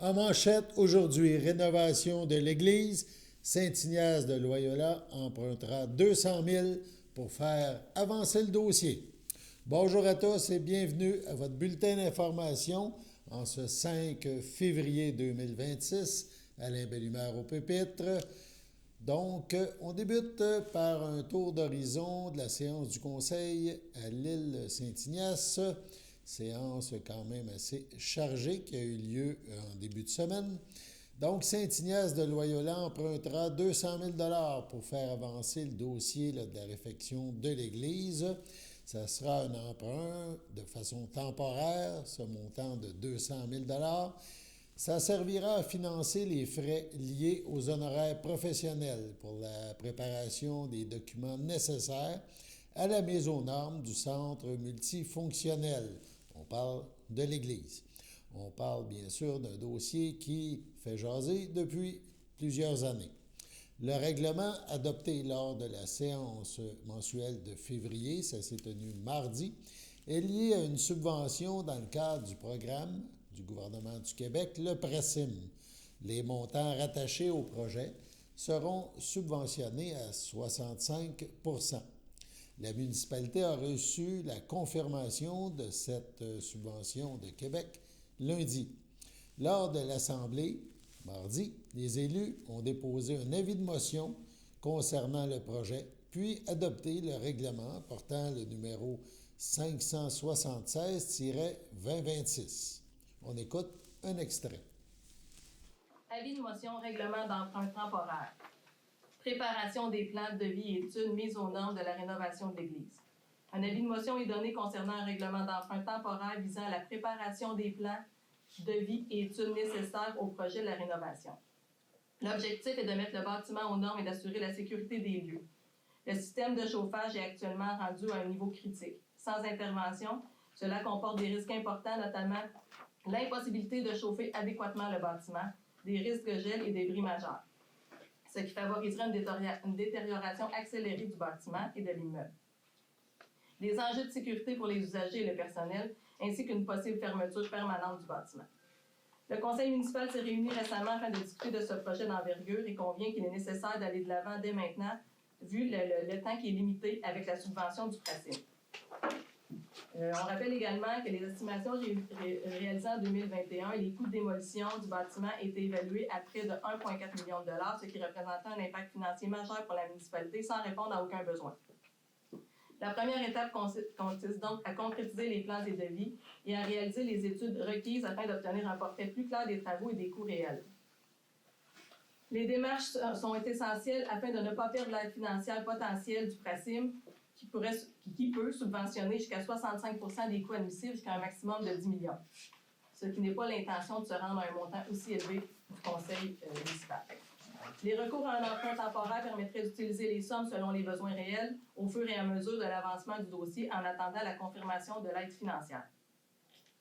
En manchette aujourd'hui, rénovation de l'église. Saint-Ignace de Loyola empruntera 200 000 pour faire avancer le dossier. Bonjour à tous et bienvenue à votre bulletin d'information en ce 5 février 2026. Alain Bellumeur au pupitre. Donc, on débute par un tour d'horizon de la séance du Conseil à l'île Saint-Ignace. Séance quand même assez chargée qui a eu lieu en début de semaine. Donc, Saint-Ignace de Loyola empruntera 200 000 pour faire avancer le dossier de la réfection de l'église. Ça sera un emprunt de façon temporaire, ce montant de 200 000 Ça servira à financer les frais liés aux honoraires professionnels pour la préparation des documents nécessaires à la mise aux normes du centre multifonctionnel. On parle de l'Église. On parle bien sûr d'un dossier qui fait jaser depuis plusieurs années. Le règlement adopté lors de la séance mensuelle de février, ça s'est tenu mardi, est lié à une subvention dans le cadre du programme du gouvernement du Québec, le PRECIM. Les montants rattachés au projet seront subventionnés à 65 %. La municipalité a reçu la confirmation de cette subvention de Québec lundi. Lors de l'Assemblée, mardi, les élus ont déposé un avis de motion concernant le projet, puis adopté le règlement portant le numéro 576-2026. On écoute un extrait. Avis de motion, règlement d'emprunt temporaire. Préparation des plans de devis et études mise aux normes de la rénovation de l'Église. Un avis de motion est donné concernant un règlement d'emprunt temporaire visant à la préparation des plans, devis et études nécessaires au projet de la rénovation. L'objectif est de mettre le bâtiment aux normes et d'assurer la sécurité des lieux. Le système de chauffage est actuellement rendu à un niveau critique. Sans intervention, cela comporte des risques importants, notamment l'impossibilité de chauffer adéquatement le bâtiment, des risques de gel et débris majeurs, ce qui favoriserait une détérioration accélérée du bâtiment et de l'immeuble. Les enjeux de sécurité pour les usagers et le personnel, ainsi qu'une possible fermeture permanente du bâtiment. Le conseil municipal s'est réuni récemment afin de discuter de ce projet d'envergure et convient qu'il est nécessaire d'aller de l'avant dès maintenant, vu le temps qui est limité avec la subvention du PRECIM. On rappelle également que les estimations réalisées en 2021, les coûts de démolition du bâtiment étaient évalués à près de 1,4 million de dollars, ce qui représentait un impact financier majeur pour la municipalité sans répondre à aucun besoin. La première étape consiste donc à concrétiser les plans et devis et à réaliser les études requises afin d'obtenir un portrait plus clair des travaux et des coûts réels. Les démarches sont essentielles afin de ne pas perdre l'aide financière potentielle du PRECIM qui peut subventionner jusqu'à 65 % des coûts admissibles jusqu'à un maximum de 10 millions, ce qui n'est pas l'intention de se rendre à un montant aussi élevé du conseil municipal. Les recours à un emprunt temporaire permettraient d'utiliser les sommes selon les besoins réels au fur et à mesure de l'avancement du dossier en attendant la confirmation de l'aide financière.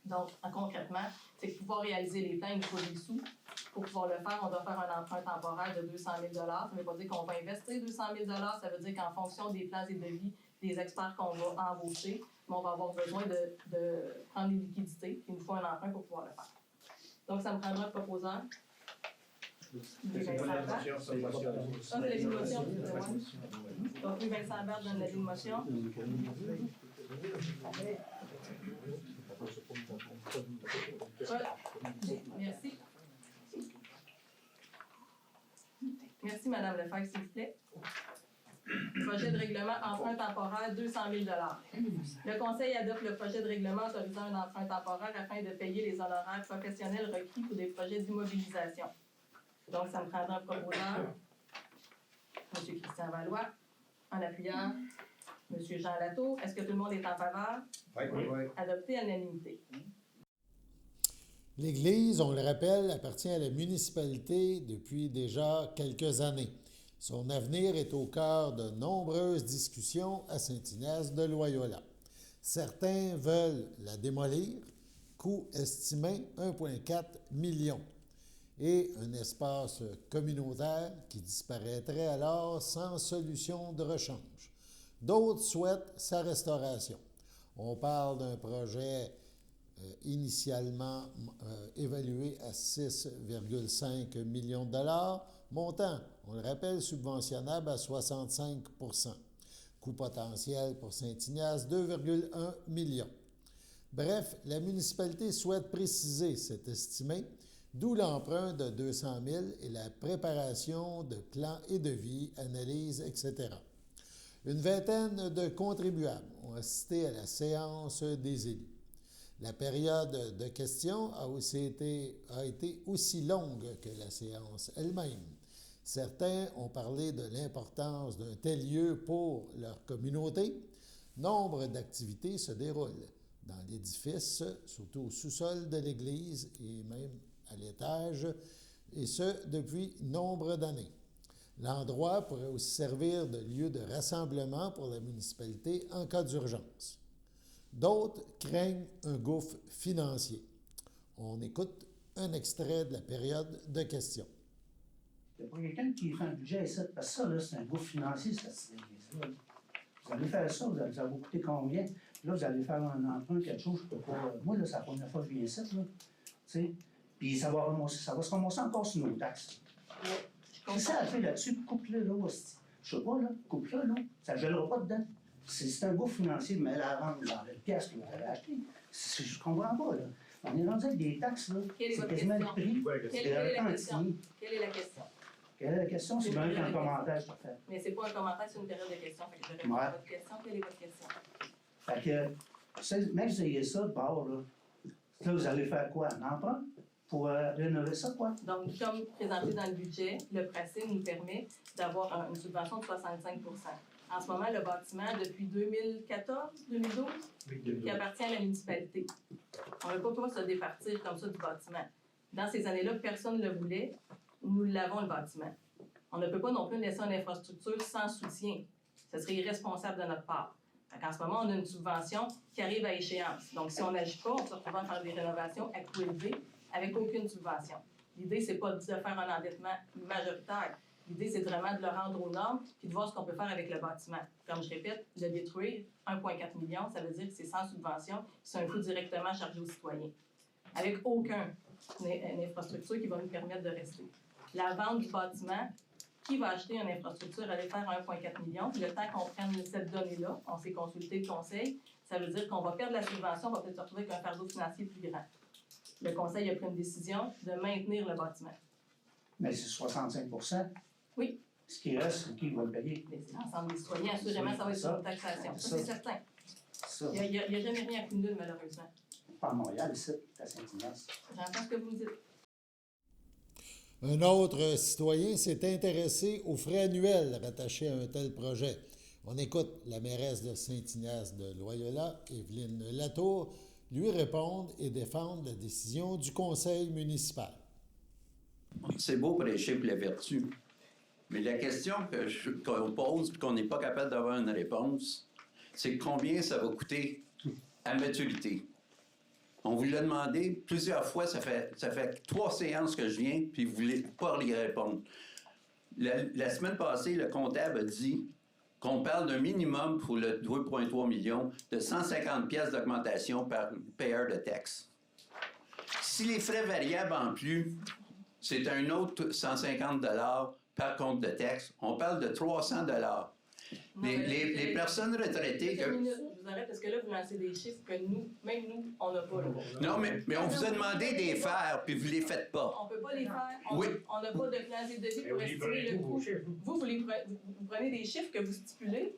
Donc, concrètement, c'est que pour pouvoir réaliser les plans, il faut des sous. Pour pouvoir le faire, on doit faire un emprunt temporaire de 200 000 $. Ça ne veut pas dire qu'on va investir 200 000 $. Ça veut dire qu'en fonction des plans et devis, des experts qu'on va embaucher, on va avoir besoin de prendre des liquidités. Il nous faut un emprunt pour pouvoir le faire. Donc, ça me prendra un proposeur. Vincent Bert. Donc, l'avis de motion. Donc, Vincent Bert donne l'avis de motion. Merci. Merci, Mme Lefebvre, s'il vous plaît. Projet de règlement emprunt temporaire, 200 000 $. Le Conseil adopte le projet de règlement autorisant un emprunt temporaire afin de payer les honoraires professionnels requis pour des projets d'immobilisation. Donc, ça me prendra un proposeur, M. Christian Valois, en appuyant M. Jean Latour. Est-ce que tout le monde est en faveur? Oui. Adopté à l'unanimité. L'Église, on le rappelle, appartient à la municipalité depuis déjà quelques années. Son avenir est au cœur de nombreuses discussions à Saint-Ignace de Loyola. Certains veulent la démolir, coût estimé 1,4 million, et un espace communautaire qui disparaîtrait alors sans solution de rechange. D'autres souhaitent sa restauration. On parle d'un projet initialement évalué à 6,5 millions de dollars, montant, on le rappelle, subventionnable à 65 %. Coût potentiel pour Saint-Ignace, 2,1 millions. Bref, la municipalité souhaite préciser cet estimé, d'où l'emprunt de 200 000 et la préparation de plans et devis, analyses, etc. Une vingtaine de contribuables ont assisté à la séance des élus. La période de questions a été aussi longue que la séance elle-même. Certains ont parlé de l'importance d'un tel lieu pour leur communauté. Nombre d'activités se déroulent dans l'édifice, surtout au sous-sol de l'église et même à l'étage, et ce, depuis nombre d'années. L'endroit pourrait aussi servir de lieu de rassemblement pour la municipalité en cas d'urgence. D'autres craignent un gouffre financier. On écoute un extrait de la période de questions. Il n'y a pas quelqu'un qui fait un budget ici, parce que ça, là, c'est un gouffre financier, cette idée-là. Vous allez faire ça, ça va vous coûter combien? Puis là, vous allez faire un emprunt, quelque chose, je peux pas. Moi, là, c'est la première fois que je viens ici, là. Tu sais? Puis ça va se ramasser encore sur nos taxes. C'est ça à faire là-dessus, coupe-le là aussi. Je sais pas, là, coupe-le là. Ça ne gèlera pas dedans. C'est un gouffre financier, mais la vente dans les pièces que vous avez achetées. Je comprends pas, là. On est rendu avec des taxes, là. C'est quasiment le prix. Quelle est la question? Quelle est la question? Quelle est la question? C'est bien qu'un commentaire, je te fais. Mais c'est pas un commentaire, c'est une période de questions. Fait que je réponds à votre question. Quelle est votre question? Fait que, même si vous ayez ça de bord, là, vous allez faire quoi? Un emprunt? Pour rénover ça, quoi? Donc, comme présenté dans le budget, le PRACIM nous permet d'avoir une subvention de 65 %. En ce moment, le bâtiment, depuis 2014, 2012, qui appartient à la municipalité. On ne peut pas se départir comme ça du bâtiment. Dans ces années-là, personne ne le voulait. Nous l'avons, le bâtiment. On ne peut pas non plus laisser une infrastructure sans soutien. Ce serait irresponsable de notre part. En ce moment, on a une subvention qui arrive à échéance. Donc, si on n'agit pas, on se retrouve à faire des rénovations à coût élevé avec aucune subvention. L'idée, c'est pas de faire un endettement majoritaire. L'idée, c'est vraiment de le rendre aux normes puis de voir ce qu'on peut faire avec le bâtiment. Comme je répète, le détruire, 1,4 million, ça veut dire que c'est sans subvention, c'est un coût directement chargé aux citoyens. Avec aucune infrastructure qui va nous permettre de rester. La vente du bâtiment, qui va acheter une infrastructure, aller faire 1,4 million, puis le temps qu'on prenne cette donnée-là, on s'est consulté le conseil, ça veut dire qu'on va perdre la subvention, on va peut-être se retrouver avec un fardeau financier plus grand. Le conseil a pris une décision de maintenir le bâtiment. Mais c'est 65 %. Oui. Ce qui reste, c'est qui va le payer? C'est l'ensemble des citoyens. Assurément, ça va être sur une taxation. Ça, c'est certain. Il n'y a jamais rien à coup nul, malheureusement. Pas à Montréal, ici, à Saint-Ignace. J'entends ce que vous dites. Un autre citoyen s'est intéressé aux frais annuels rattachés à un tel projet. On écoute la mairesse de Saint-Ignace de Loyola, Evelyne Latour, lui répondre et défendre la décision du conseil municipal. C'est beau prêcher pour la vertu, mais la question qu'on pose et qu'on n'est pas capable d'avoir une réponse, c'est combien ça va coûter à maturité. On vous l'a demandé plusieurs fois, ça fait 3 séances que je viens, puis vous ne voulez pas y répondre. La semaine passée, le comptable a dit qu'on parle d'un minimum pour le 2,3 millions de 150 pièces d'augmentation par payeur de taxes. Si les frais variables en plus, c'est un autre 150 $ par compte de taxes, on parle de 300 $. Les personnes retraitées... Je vous arrête parce que là, vous lancez des chiffres que même nous, on n'a pas. Là. Non, mais on vous a demandé de les faire, puis vous ne les faites pas. On ne peut pas les faire. Oui. On n'a pas de plan et de devis pour estimer le coût. Vous prenez des chiffres que vous stipulez.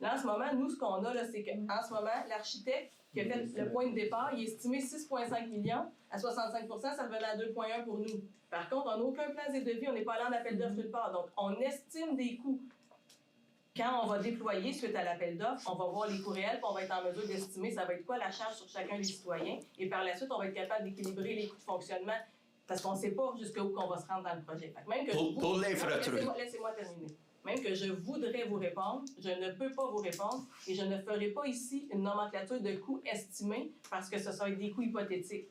Là, en ce moment, nous, ce qu'on a, là, c'est qu'en ce moment, l'architecte qui a fait le point de départ, il est estimé 6,5 millions. À 65 % ça revenait à 2,1 pour nous. Par contre, on n'a aucun plan et de devis, on n'est pas allé en appel d'offres nulle part. Donc, on estime des coûts. Quand on va déployer suite à l'appel d'offres, on va voir les coûts réels, puis on va être en mesure d'estimer ça va être quoi la charge sur chacun des citoyens. Et par la suite, on va être capable d'équilibrer les coûts de fonctionnement parce qu'on ne sait pas jusqu'où on va se rendre dans le projet. Fait que même que pour l'infrastructure. Laissez-moi terminer. Même que je voudrais vous répondre, je ne peux pas vous répondre et je ne ferai pas ici une nomenclature de coûts estimés parce que ce sont des coûts hypothétiques.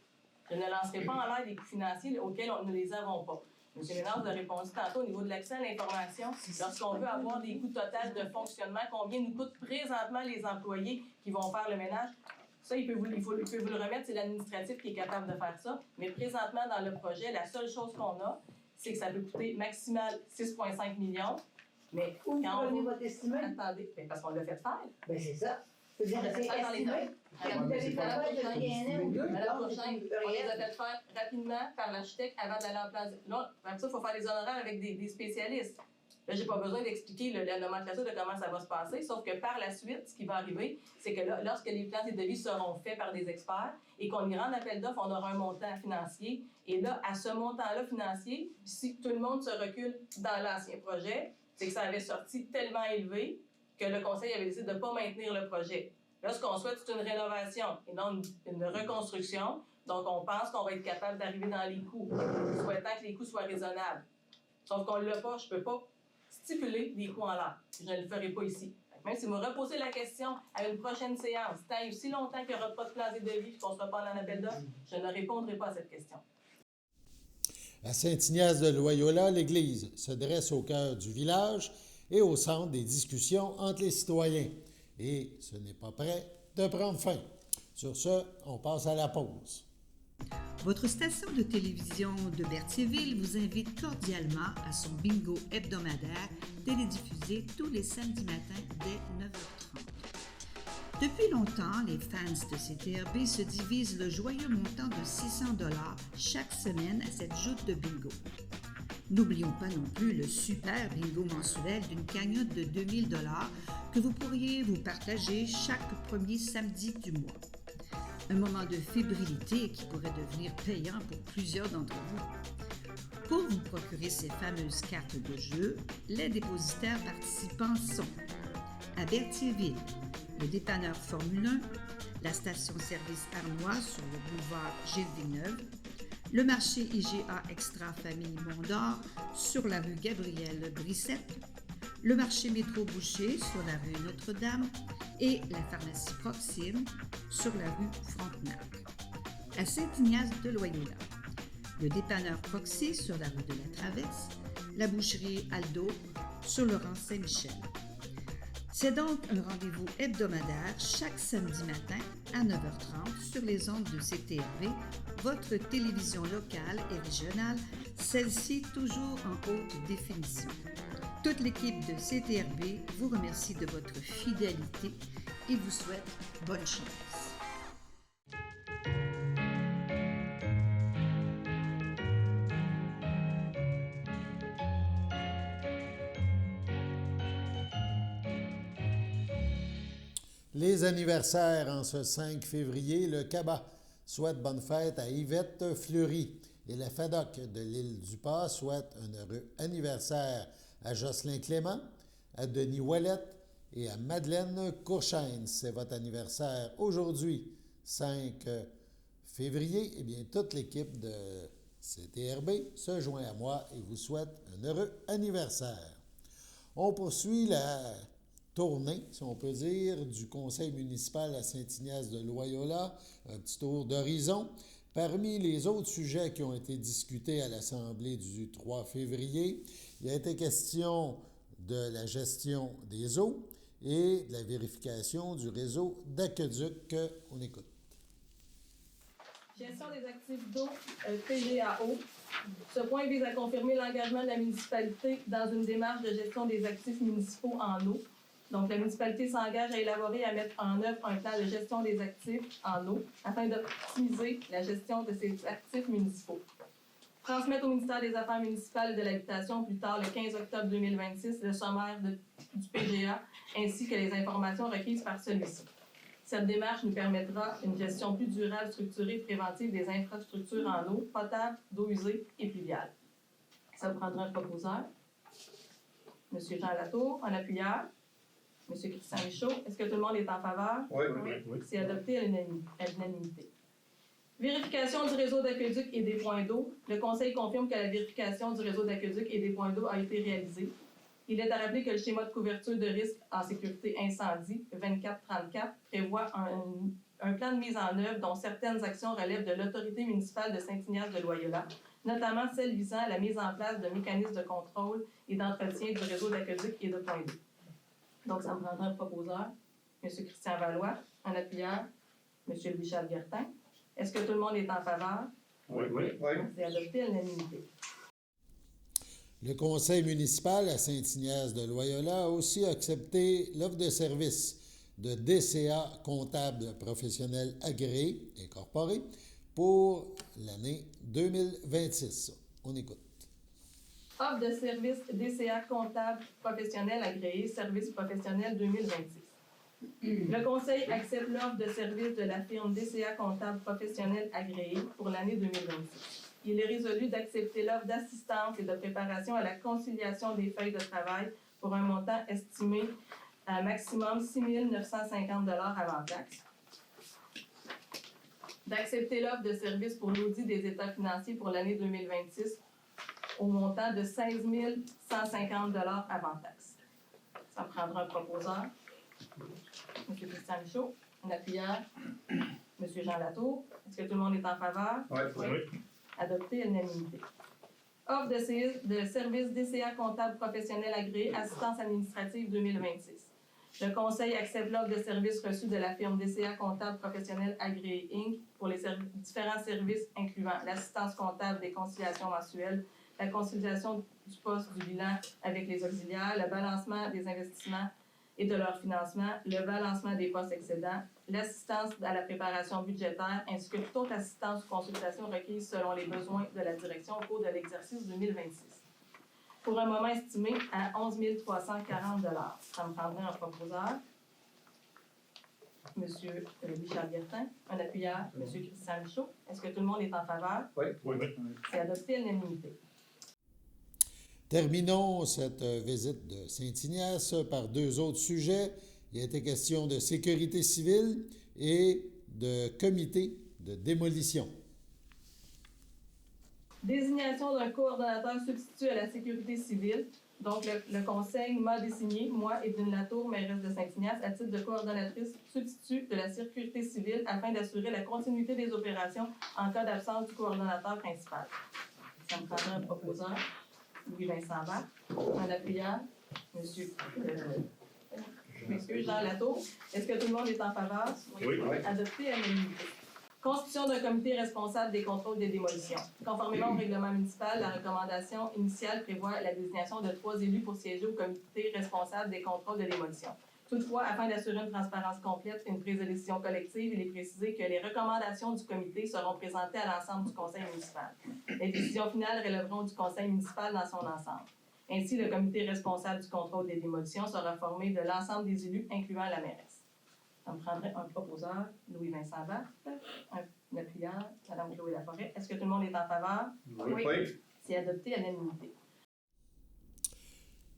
Je ne lancerai pas en l'air des coûts financiers auxquels nous ne les avons pas. M. Ménard vous a répondu tantôt au niveau de l'accès à l'information. Lorsqu'on veut avoir des coûts totaux de fonctionnement, combien nous coûtent présentement les employés qui vont faire le ménage, Ça, il peut vous le remettre, c'est l'administratif qui est capable de faire ça. Mais présentement, dans le projet, la seule chose qu'on a, c'est que ça peut coûter maximal 6,5 millions. Mais Où vous quand prenez votre estimé? Attendez, bien, parce qu'on l'a fait faire. Ben c'est ça. C'est-à-dire que c'est Dans les estimé. temps. Vous avez pas fait depuis un an ou deux. À la donc, prochaine, c'est on les rien. a fait faire rapidement par l'architecte avant d'aller en place. Là, après ça, il faut faire les honoraires avec des spécialistes. Là, j'ai pas besoin d'expliquer la nomenclature de comment ça va se passer, sauf que par la suite, ce qui va arriver, c'est que là, lorsque les plans et devis seront faits par des experts et qu'on ira en appel d'offres, on aura un montant financier. Et là, à ce montant-là financier, si tout le monde se recule dans l'ancien projet, c'est que ça avait sorti tellement élevé que le conseil avait décidé de ne pas maintenir le projet. Là, ce qu'on souhaite, c'est une rénovation et non une reconstruction. Donc, on pense qu'on va être capable d'arriver dans les coûts, souhaitant que les coûts soient raisonnables. Sauf qu'on ne l'a pas, je ne peux pas stipuler des coûts en l'air. Je ne le ferai pas ici. Même si vous me reposez la question à une prochaine séance, tant et aussi longtemps qu'il n'y aura pas de plan et de vie et qu'on ne sera pas en appel d'offres, je ne répondrai pas à cette question. À Saint-Ignace de Loyola, l'église se dresse au cœur du village et au centre des discussions entre les citoyens. Et ce n'est pas prêt de prendre fin. Sur ce, on passe à la pause. Votre station de télévision de Berthierville vous invite cordialement à son bingo hebdomadaire télédiffusé tous les samedis matins dès 9h30. Depuis longtemps, les fans de CTRB se divisent le joyeux montant de 600 $ chaque semaine à cette joute de bingo. N'oublions pas non plus le super bingo mensuel d'une cagnotte de 2000 $ que vous pourriez vous partager chaque premier samedi du mois. Un moment de fébrilité qui pourrait devenir payant pour plusieurs d'entre vous. Pour vous procurer ces fameuses cartes de jeu, les dépositaires participants sont à Berthierville, le dépanneur Formule 1, la station-service Arnois sur le boulevard Gilles Villeneuve, le marché IGA Extra Famille Mont-d'Or sur la rue Gabrielle Brissette, le marché Métro Boucher sur la rue Notre-Dame et la pharmacie Proxime sur la rue Frontenac. À Saint-Ignace de Loyola, le dépanneur Proxy sur la rue de la Traverse, la boucherie Aldo sur le rang Saint-Michel. C'est donc un rendez-vous hebdomadaire chaque samedi matin à 9h30 sur les ondes de CTRB, votre télévision locale et régionale, celle-ci toujours en haute définition. Toute l'équipe de CTRB vous remercie de votre fidélité et vous souhaite bonne chance. Les anniversaires en ce 5 février, le CABA souhaite bonne fête à Yvette Fleury et la FADOC de l'île du Pas souhaite un heureux anniversaire à Jocelyn Clément, à Denis Ouellette et à Madeleine Courchaine. C'est votre anniversaire aujourd'hui, 5 février. Eh bien, toute l'équipe de CTRB se joint à moi et vous souhaite un heureux anniversaire. On poursuit la tournée, si on peut dire, du conseil municipal à Saint-Ignace de Loyola, un petit tour d'horizon. Parmi les autres sujets qui ont été discutés à l'Assemblée du 3 février, il a été question de la gestion des eaux et de la vérification du réseau d'aqueduc. On écoute. Gestion des actifs d'eau, PGAO. Ce point vise à confirmer l'engagement de la municipalité dans une démarche de gestion des actifs municipaux en eau. Donc, la municipalité s'engage à élaborer et à mettre en œuvre un plan de gestion des actifs en eau afin d'optimiser la gestion de ces actifs municipaux. Transmettre au ministère des Affaires municipales et de l'Habitation plus tard le 15 octobre 2026 le sommaire du PGA ainsi que les informations requises par celui-ci. Cette démarche nous permettra une gestion plus durable, structurée et préventive des infrastructures en eau potable, d'eau usée et pluviale. Ça vous prendra un proposeur. M. Jean Latour, en appuyeur. M. Christian Michaud, est-ce que tout le monde est en faveur? Oui. C'est adopté à l'unanimité. Vérification du réseau d'aqueduc et des points d'eau. Le Conseil confirme que la vérification du réseau d'aqueduc et des points d'eau a été réalisée. Il est à rappeler que le schéma de couverture de risque en sécurité incendie 2434 prévoit un plan de mise en œuvre dont certaines actions relèvent de l'autorité municipale de Saint-Ignace de Loyola, notamment celles visant à la mise en place de mécanismes de contrôle et d'entretien du réseau d'aqueduc et de points d'eau. Donc, ça me prendra un proposeur, M. Christian Valois, en appuyeur, M. Louis-Charles Guertin. Est-ce que tout le monde est en faveur? Oui. C'est adopté à l'unanimité. Le conseil municipal à Saint-Ignace-de-Loyola a aussi accepté l'offre de service de DCA comptable professionnel agréé, incorporé, pour l'année 2026. On écoute. Offre de service DCA comptable professionnel agréé, service professionnel 2026. Le Conseil accepte l'offre de service de la firme DCA comptable professionnel agréé pour l'année 2026. Il est résolu d'accepter l'offre d'assistance et de préparation à la conciliation des feuilles de travail pour un montant estimé à maximum 6 950 avant taxe. D'accepter l'offre de service pour l'audit des états financiers pour l'année 2026 au montant de 16 150 avant taxe. Ça prendra un proposeur. M. Christian Michaud, un appuyeur. M. Jean Latour. Est-ce que tout le monde est en faveur? Oui. Adopté à l'unanimité. Offre de service DCA comptable professionnel agréé, assistance administrative 2026. Le Conseil accepte l'offre de service reçue de la firme DCA comptable professionnel agréé Inc. pour les différents services incluant l'assistance comptable des conciliations mensuelles, la consultation du poste du bilan avec les auxiliaires, le balancement des investissements et de leur financement, le balancement des postes excédents, l'assistance à la préparation budgétaire, ainsi que toute autre assistance ou consultation requise selon les besoins de la direction au cours de l'exercice 2026. Pour un moment estimé à 11 340 $. Ça me prendrait un proposeur. M. Louis-Charles Guertin, un appuyeur, M. Christian Michaud. Est-ce que tout le monde est en faveur? Oui. C'est adopté à l'unanimité. Terminons cette visite de Saint-Ignace par deux autres sujets. Il a été question de sécurité civile et de comité de démolition. Désignation d'un coordonnateur substitut à la sécurité civile. Donc, le Conseil m'a désigné, moi, Evelyne Latour, mairesse de Saint-Ignace, à titre de coordonnatrice substitut de la sécurité civile afin d'assurer la continuité des opérations en cas d'absence du coordonnateur principal. Ça me prendrait un proposeur, Louis-Vincent Bach, un appuyeur, M. Jean Latour. Est-ce que tout le monde est en faveur? Oui. Adopté à l'unanimité. Constitution d'un comité responsable des contrôles des démolitions. Conformément au règlement municipal, la recommandation initiale prévoit la désignation de 3 élus pour siéger au comité responsable des contrôles de démolition. Toutefois, afin d'assurer une transparence complète et une prise de décision collective, il est précisé que les recommandations du comité seront présentées à l'ensemble du conseil municipal. Les décisions finales relèveront du conseil municipal dans son ensemble. Ainsi, le comité responsable du contrôle des démolitions sera formé de l'ensemble des élus, incluant la mairesse. Ça me prendrait un proposeur, Louis-Vincent Bach, un appuyeur, Mme Chloé Laforêt. Est-ce que tout le monde est en faveur? Oui. C'est adopté à l'unanimité.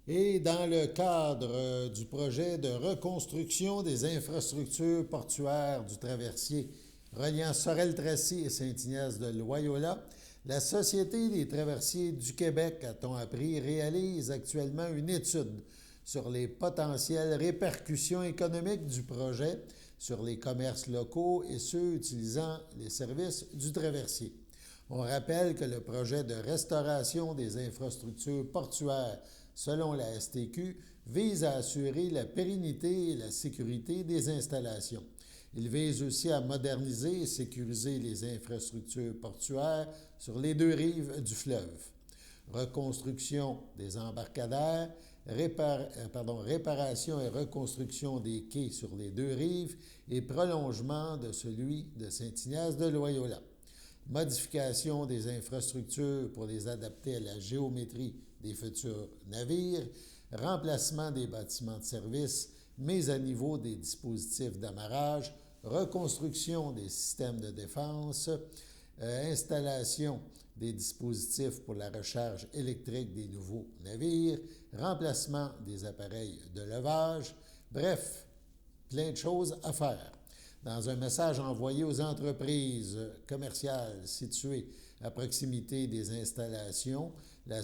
Et dans le cadre du projet de reconstruction des infrastructures portuaires du traversier reliant Sorel-Tracy et Saint-Ignace-de-Loyola, la Société des traversiers du Québec, a-t-on appris, réalise actuellement une étude sur les potentielles répercussions économiques du projet sur les commerces locaux et ceux utilisant les services du traversier. On rappelle que le projet de restauration des infrastructures portuaires selon la STQ vise à assurer la pérennité et la sécurité des installations. Il vise aussi à moderniser et sécuriser les infrastructures portuaires sur les deux rives du fleuve. Reconstruction des embarcadères, réparation et reconstruction des quais sur les deux rives et prolongement de celui de Saint-Ignace-de-Loyola. Modification des infrastructures pour les adapter à la géométrie des futurs navires, remplacement des bâtiments de service, mise à niveau des dispositifs d'amarrage, reconstruction des systèmes de défense, installation des dispositifs pour la recharge électrique des nouveaux navires, remplacement des appareils de levage, bref, plein de choses à faire. Dans un message envoyé aux entreprises commerciales situées à proximité des installations, les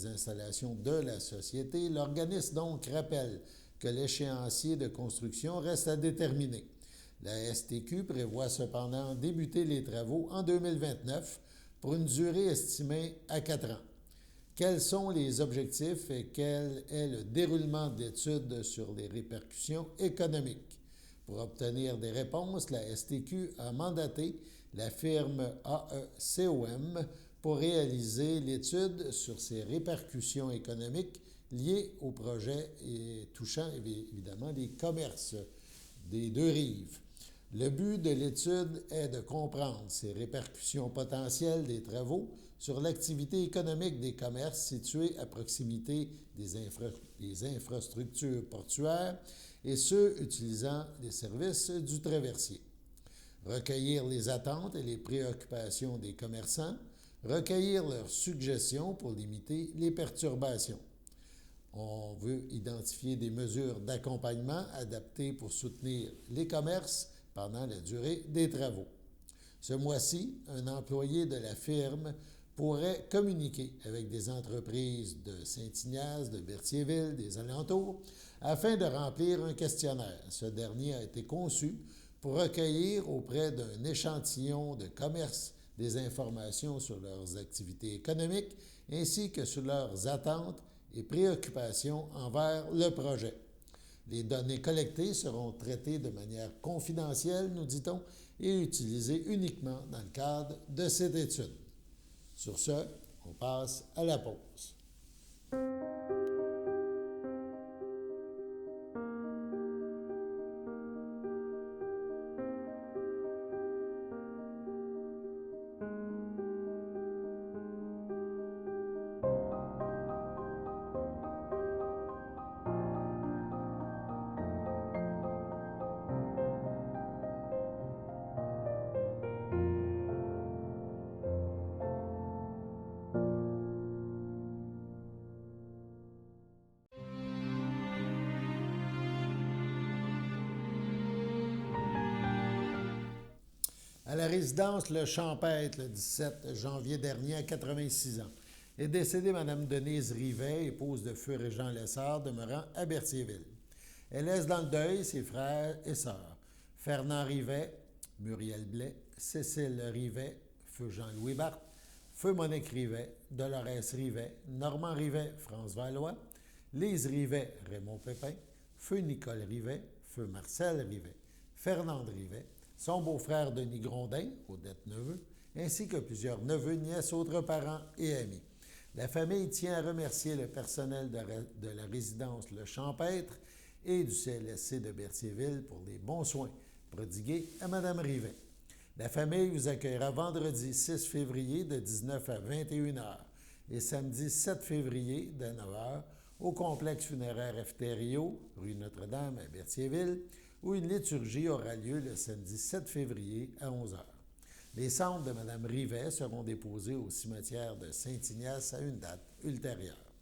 installations de la société, l'organisme donc rappelle que l'échéancier de construction reste à déterminer. La STQ prévoit cependant débuter les travaux en 2029 pour une durée estimée à 4 ans. Quels sont les objectifs et quel est le déroulement de l'étude sur les répercussions économiques? Pour obtenir des réponses, la STQ a mandaté la firme AECOM pour réaliser l'étude sur ses répercussions économiques liées au projet et touchant évidemment les commerces des deux rives. Le but de l'étude est de comprendre ces répercussions potentielles des travaux sur l'activité économique des commerces situés à proximité des infrastructures portuaires et ceux utilisant les services du traversier. Recueillir les attentes et les préoccupations des commerçants, recueillir leurs suggestions pour limiter les perturbations. On veut identifier des mesures d'accompagnement adaptées pour soutenir les commerces pendant la durée des travaux. Ce mois-ci, un employé de la firme pourrait communiquer avec des entreprises de Saint-Ignace, de Berthierville, des alentours, afin de remplir un questionnaire. Ce dernier a été conçu pour recueillir auprès d'un échantillon de commerces des informations sur leurs activités économiques ainsi que sur leurs attentes et préoccupations envers le projet. Les données collectées seront traitées de manière confidentielle, nous dit-on, et utilisées uniquement dans le cadre de cette étude. Sur ce, on passe à la pause. À la résidence Le Champêtre, le 17 janvier dernier, à 86 ans, est décédée Mme Denise Rivet, épouse de feu Régent Lessard, demeurant à Berthierville. Elle laisse dans le deuil ses frères et sœurs, Fernand Rivet, Muriel Blais, Cécile Rivet, feu Jean-Louis Barthes, feu Monique Rivet, Dolores Rivet, Normand Rivet, France Valois, Lise Rivet, Raymond Pépin, feu Nicole Rivet, feu Marcel Rivet, Fernande Rivet, son beau-frère Denis Grondin, Odette Neveu, ainsi que plusieurs neveux, nièces, autres parents et amis. La famille tient à remercier le personnel de la résidence Le Champêtre et du CLSC de Berthierville pour les bons soins prodigués à Mme Rivet. La famille vous accueillera vendredi 6 février de 19 à 21 h et samedi 7 février de 9 h au complexe funéraire Efterio, rue Notre-Dame à Berthierville, où une liturgie aura lieu le samedi 7 février à 11 h. Les cendres de Mme Rivet seront déposées au cimetière de Saint-Ignace à une date ultérieure.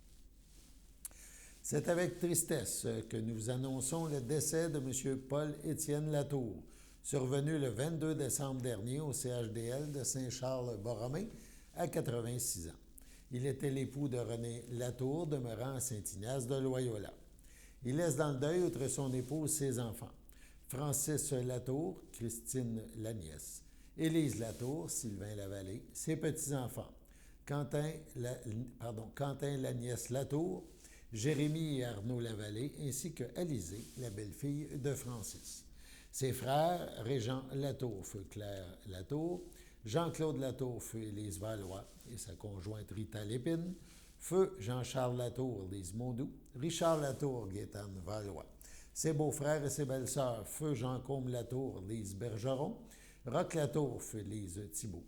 C'est avec tristesse que nous annonçons le décès de M. Paul-Étienne Latour, survenu le 22 décembre dernier au CHDL de Saint-Charles-Borromée à 86 ans. Il était l'époux de René Latour, demeurant à Saint-Ignace de Loyola. Il laisse dans le deuil, outre son épouse, ses enfants. Francis Latour, Christine Lanièce, Élise Latour, Sylvain Lavallée, ses petits-enfants, Quentin Lanièce Latour, Jérémie et Arnaud Lavallée, ainsi que Alizée, la belle-fille de Francis. Ses frères, Régent Latour, feu Claire Latour, Jean-Claude Latour, feu Élise Valois et sa conjointe Rita Lépine, feu Jean-Charles Latour, Lise Mondou, Richard Latour, Gaétane Valois. Ses beaux-frères et ses belles-sœurs, feu Jean-Côme Latour, Lise Bergeron, Roch Latour, feu Lise Thibault,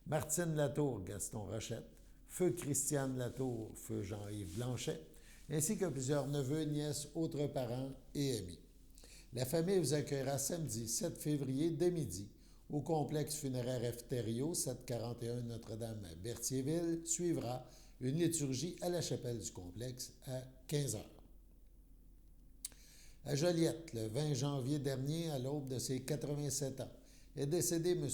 Martine Latour, Gaston Rochette, feu Christiane Latour, feu Jean-Yves Blanchet, ainsi que plusieurs neveux, nièces, autres parents et amis. La famille vous accueillera samedi 7 février dès midi au complexe funéraire Efterio, 741 Notre-Dame à Berthierville. Suivra une liturgie à la chapelle du complexe à 15 h. À Joliette, le 20 janvier dernier, à l'aube de ses 87 ans, est décédé M.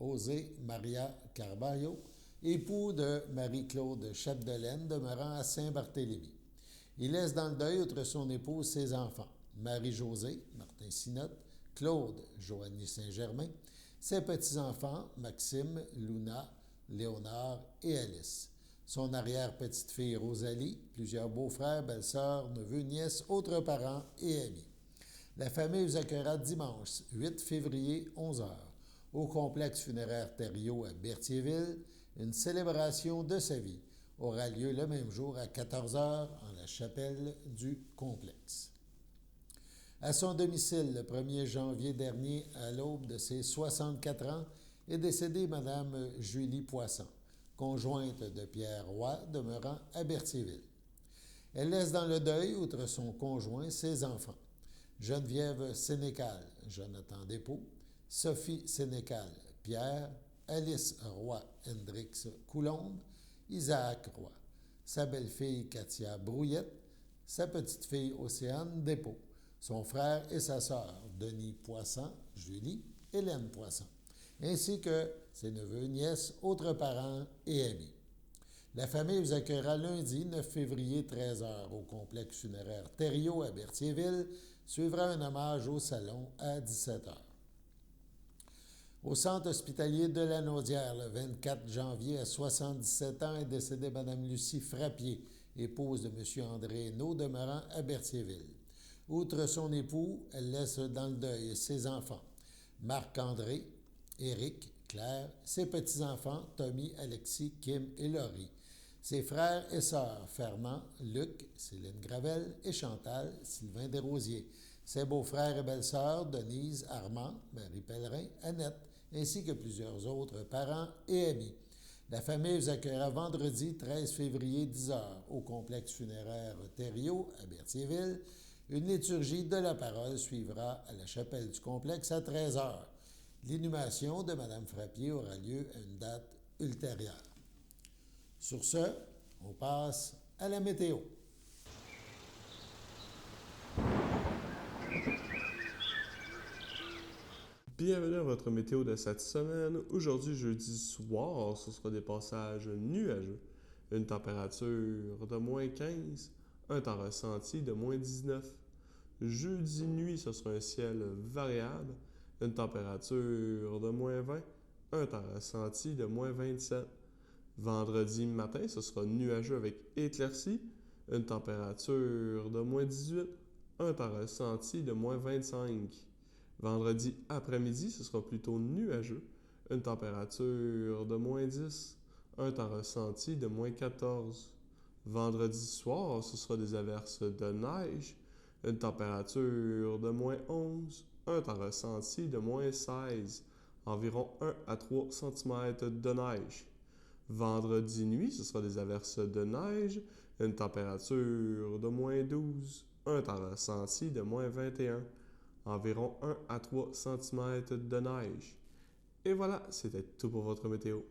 José Maria Carballo, époux de Marie-Claude Chapdelaine, demeurant à Saint-Barthélemy. Il laisse dans le deuil, outre son épouse, ses enfants, Marie-Josée, Martin Sinotte, Claude, Joanny Saint-Germain, ses petits-enfants, Maxime, Luna, Léonard et Alice. Son arrière-petite-fille Rosalie, plusieurs beaux-frères, belles-sœurs, neveux, nièces, autres parents et amis. La famille vous accueillera dimanche 8 février, 11h, au complexe funéraire Thériault à Berthierville. Une célébration de sa vie aura lieu le même jour à 14h en la chapelle du complexe. À son domicile, le 1er janvier dernier, à l'aube de ses 64 ans, est décédée Mme Julie Poisson, conjointe de Pierre Roy, demeurant à Berthierville. Elle laisse dans le deuil, outre son conjoint, ses enfants. Geneviève Sénécal, Jonathan Despots, Sophie Sénécal, Pierre, Alice Roy Hendrix Coulombe, Isaac Roy, sa belle-fille Katia Brouillette, sa petite-fille Océane Despots, son frère et sa sœur Denis Poisson, Julie, Hélène Poisson, ainsi que ses neveux, nièces, autres parents et amis. La famille vous accueillera lundi 9 février 13h au complexe funéraire Thériault à Berthierville. Suivra un hommage au salon à 17h. Au centre hospitalier de la Naudière, le 24 janvier, à 77 ans, est décédée Mme Lucie Frappier, épouse de M. André Hainaut, demeurant à Berthierville. Outre son époux, elle laisse dans le deuil ses enfants, Marc-André, Éric, Claire, ses petits-enfants, Tommy, Alexis, Kim et Laurie, ses frères et sœurs, Fernand, Luc, Céline Gravel et Chantal, Sylvain Desrosiers, ses beaux-frères et belles-sœurs, Denise, Armand, Marie Pellerin, Annette, ainsi que plusieurs autres parents et amis. La famille vous accueillera vendredi 13 février 10h au complexe funéraire Thériault à Berthierville. Une liturgie de la parole suivra à la chapelle du complexe à 13h. L'inhumation de Mme Frappier aura lieu à une date ultérieure. Sur ce, on passe à la météo. Bienvenue à votre météo de cette semaine. Aujourd'hui, jeudi soir, ce sera des passages nuageux. Une température de moins 15, un temps ressenti de moins 19. Jeudi nuit, ce sera un ciel variable. Une température de moins 20, un temps ressenti de moins 27. Vendredi matin, ce sera nuageux avec éclaircies, une température de moins 18, un temps ressenti de moins 25. Vendredi après-midi, ce sera plutôt nuageux, une température de moins 10, un temps ressenti de moins 14. Vendredi soir, ce sera des averses de neige, une température de moins 11, un temps ressenti de moins 16, environ 1 à 3 cm de neige. Vendredi nuit, ce sera des averses de neige, une température de moins 12, un temps ressenti de moins 21, environ 1 à 3 cm de neige. Et voilà, c'était tout pour votre météo.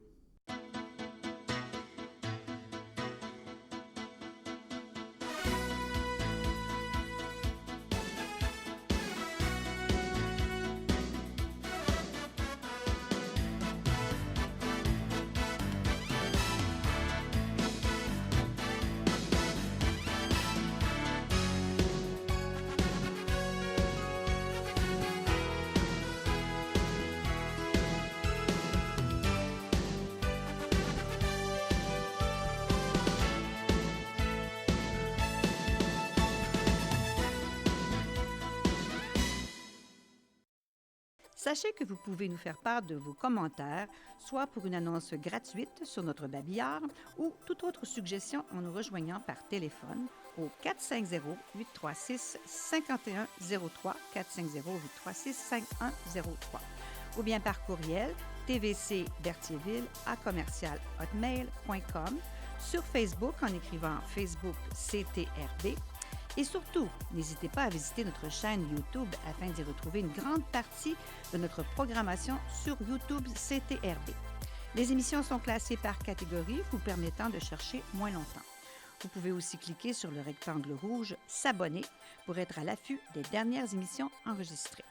Sachez que vous pouvez nous faire part de vos commentaires, soit pour une annonce gratuite sur notre babillard ou toute autre suggestion en nous rejoignant par téléphone au 450-836-5103, 450-836-5103, ou bien par courriel tvcberthierville@hotmail.com, sur Facebook en écrivant Facebook CTRB. Et surtout, n'hésitez pas à visiter notre chaîne YouTube afin d'y retrouver une grande partie de notre programmation sur YouTube CTRB. Les émissions sont classées par catégorie, vous permettant de chercher moins longtemps. Vous pouvez aussi cliquer sur le rectangle rouge « S'abonner » pour être à l'affût des dernières émissions enregistrées.